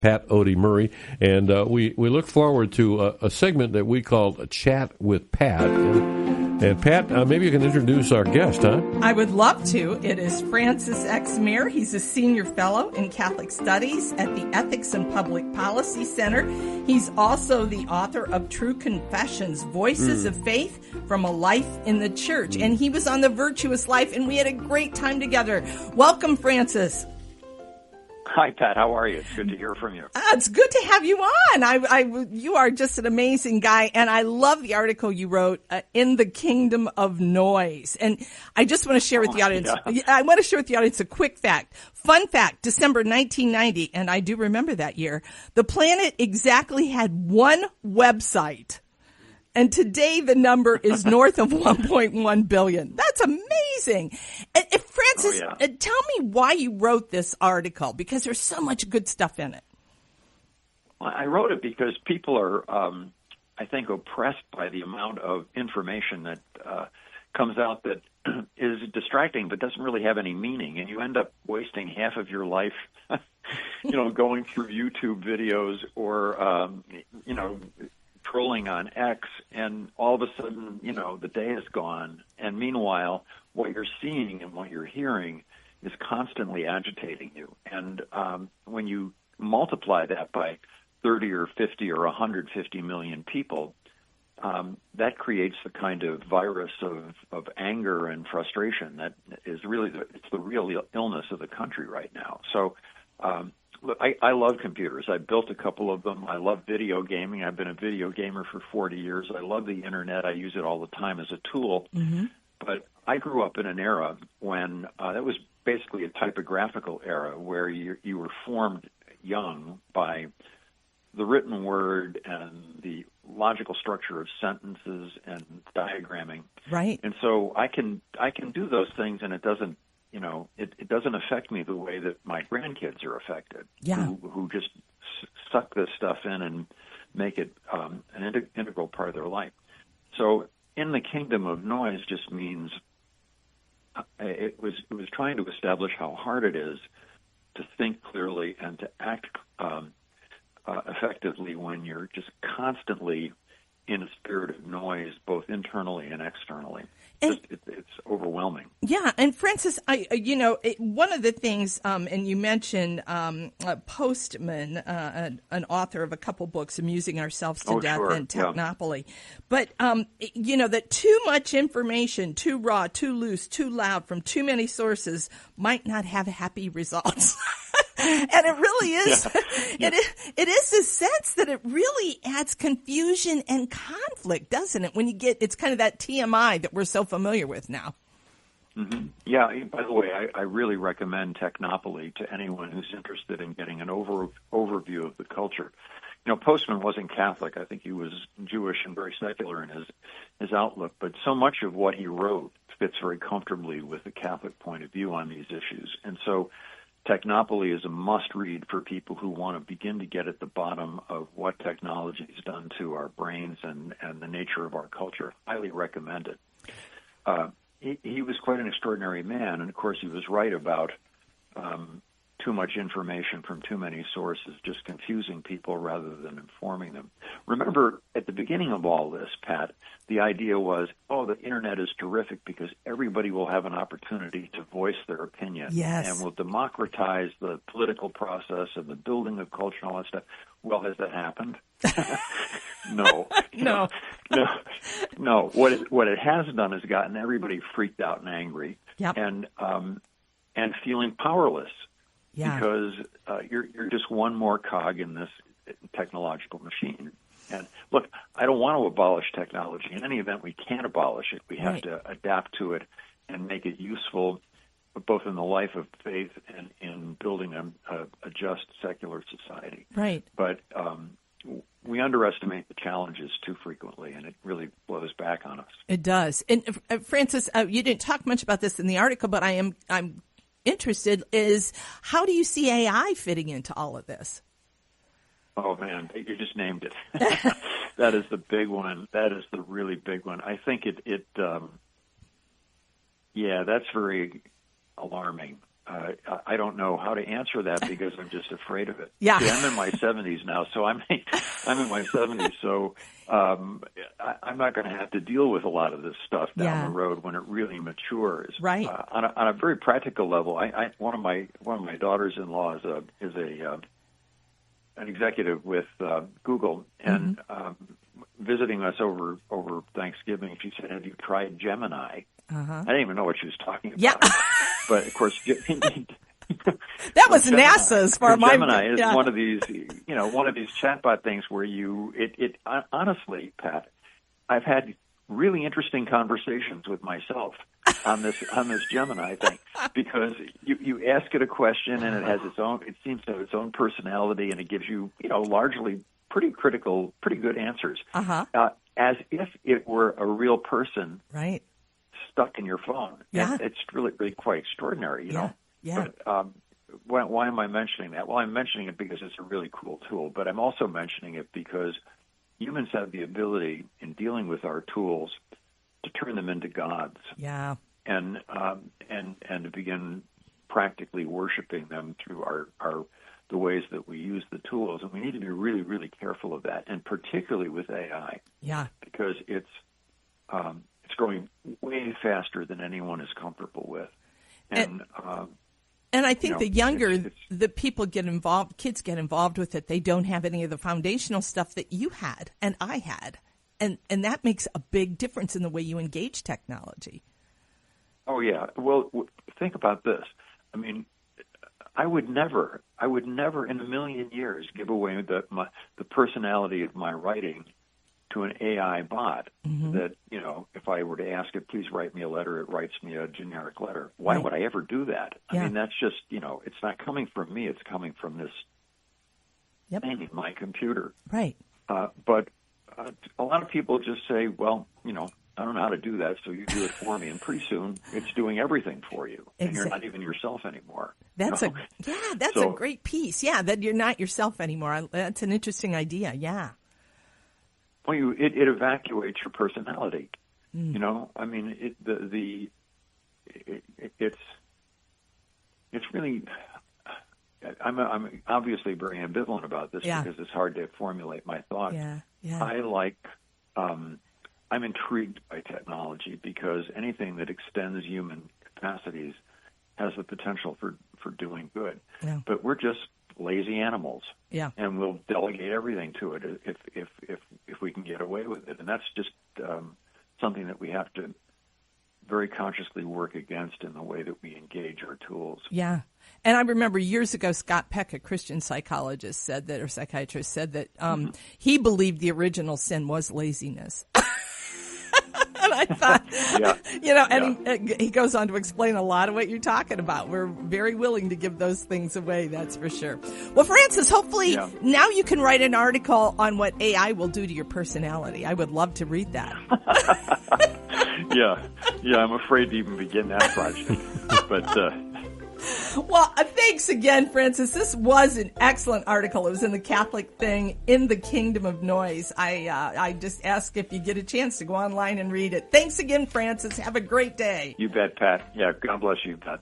Pat Odie Murray, and we look forward to a segment that we call a Chat with Pat. And Pat, maybe you can introduce our guest, huh? I would love to. It is Francis X. Maier. He's a senior fellow in Catholic Studies at the Ethics and Public Policy Center. He's also the author of True Confessions, Voices of Faith from a Life in the Church. And he was on the Virtuous Life, and we had a great time together. Welcome, Francis. Hi, Pat. How are you? It's good to hear from you. It's good to have you on. You are just an amazing guy, and I love the article you wrote, In the Kingdom of Noise. And I just want to share with the audience, I want to share with the audience a quick fact. Fun fact, December 1990, and I do remember that year, the planet exactly had one website. And today the number is north of 1.1 billion. That's amazing. Francis, tell me why you wrote this article, because there's so much good stuff in it. Well, I wrote it because people are, I think, oppressed by the amount of information that comes out that is distracting but doesn't really have any meaning. And you end up wasting half of your life, going through YouTube videos or, trolling on X, and all of a sudden, the day is gone. And meanwhile, what you're seeing and what you're hearing is constantly agitating you. And when you multiply that by 30 or 50 or 150 million people, that creates the kind of virus of anger and frustration that is really it's the real illness of the country right now. So look, I love computers. I built a couple of them. I love video gaming. I've been a video gamer for 40 years. I love the Internet. I use it all the time as a tool. Mm-hmm. But I grew up in an era when that was basically a typographical era where you were formed young by the written word and the logical structure of sentences and diagramming. Right. And so I can do those things, and it doesn't it doesn't affect me the way that my grandkids are affected, who just suck this stuff in and make it an integral part of their life. So in the kingdom of noise just means it was trying to establish how hard it is to think clearly and to act effectively when you're just constantly in a spirit of noise, both internally and externally. And it's overwhelming. Yeah, and Francis, one of the things, and you mentioned Postman, an author of a couple books, Amusing Ourselves to Death and Technopoly. Yeah. But, that too much information, too raw, too loose, too loud, from too many sources might not have happy results. And it really is. Yeah. It is the sense that it really adds confusion and conflict, doesn't it? When you get, it's kind of that TMI that we're so familiar with now. Mm-hmm. Yeah. By the way, I really recommend Technopoly to anyone who's interested in getting an overview of the culture. Postman wasn't Catholic. I think he was Jewish and very secular in his outlook. But so much of what he wrote fits very comfortably with the Catholic point of view on these issues. And so Technopoly is a must-read for people who want to begin to get at the bottom of what technology has done to our brains and the nature of our culture. Highly recommend it. He was quite an extraordinary man, and of course he was right about too much information from too many sources, just confusing people rather than informing them. Remember, at the beginning of all this, Pat, the idea was, the Internet is terrific because everybody will have an opportunity to voice their opinion. Yes. And will democratize the political process and the building of culture and all that stuff. Well, has that happened? No. No. What it has done is gotten everybody freaked out and angry. Yep. And feeling powerless. Yeah. Because you're just one more cog in this technological machine. And look, I don't want to abolish technology. In any event, we can't abolish it. We have to adapt to it and make it useful, both in the life of faith and in building a just secular society. Right. But we underestimate the challenges too frequently, and it really blows back on us. It does. And Francis, you didn't talk much about this in the article, but I'm interested is how do you see AI fitting into all of this? Oh, man, you just named it. That is the big one. That is the really big one. I think that's very alarming. I don't know how to answer that because I'm just afraid of it. Yeah. See, I'm in my 70s now, so I'm in my 70s, so I'm not going to have to deal with a lot of this stuff down the road when it really matures. Right. On a very practical level, one of my daughters-in-law is an executive with Google, and visiting us over Thanksgiving, she said, "Have you tried Gemini?" I didn't even know what she was talking about. Yeah. But of course, that was Gemini, NASA as far as Gemini is one of these chatbot things where it honestly, Pat, I've had really interesting conversations with myself on this Gemini thing, because you ask it a question and it seems to have its own personality, and it gives you largely pretty good answers, as if it were a real person, right, stuck in your phone. Yeah. And it's really quite extraordinary, you know. Yeah. But why am I mentioning that? Well, I'm mentioning it because it's a really cool tool, but I'm also mentioning it because humans have the ability in dealing with our tools to turn them into gods. Yeah. And to begin practically worshiping them through the ways that we use the tools. And we need to be really, really careful of that, and particularly with AI. Yeah. Because it's growing way faster than anyone is comfortable with. And I think the younger the people get involved, kids get involved with it, they don't have any of the foundational stuff that you had and I had. And that makes a big difference in the way you engage technology. Oh, yeah. Well, think about this. I mean, I would never in a million years give away the personality of my writing to an AI bot that, if I were to ask it, please write me a letter, it writes me a generic letter. Why would I ever do that? I mean, that's just, it's not coming from me. It's coming from this thing in my computer. Right. But a lot of people just say, well, I don't know how to do that, so you do it for me. And pretty soon, it's doing everything for you. Exactly. And you're not even yourself anymore. That's a great piece. Yeah, that you're not yourself anymore. That's an interesting idea. Yeah. Well, it evacuates your personality. I mean, it's really. I'm obviously very ambivalent about this because it's hard to formulate my thoughts. Yeah. I'm intrigued by technology because anything that extends human capacities has the potential for doing good. Yeah. But we're just lazy animals. Yeah. And we'll delegate everything to it if we can get away with it. And that's just something that we have to very consciously work against in the way that we engage our tools. Yeah. And I remember years ago, Scott Peck, a Christian psychiatrist, said that he believed the original sin was laziness. And I thought, he goes on to explain a lot of what you're talking about. We're very willing to give those things away, that's for sure. Well, Francis, hopefully now you can write an article on what AI will do to your personality. I would love to read that. Yeah, I'm afraid to even begin that project. But well, thanks again, Francis. This was an excellent article. It was in the Catholic Thing, In the Kingdom of Noise. I just ask if you get a chance to go online and read it. Thanks again, Francis. Have a great day. You bet, Pat. Yeah, God bless you, Pat.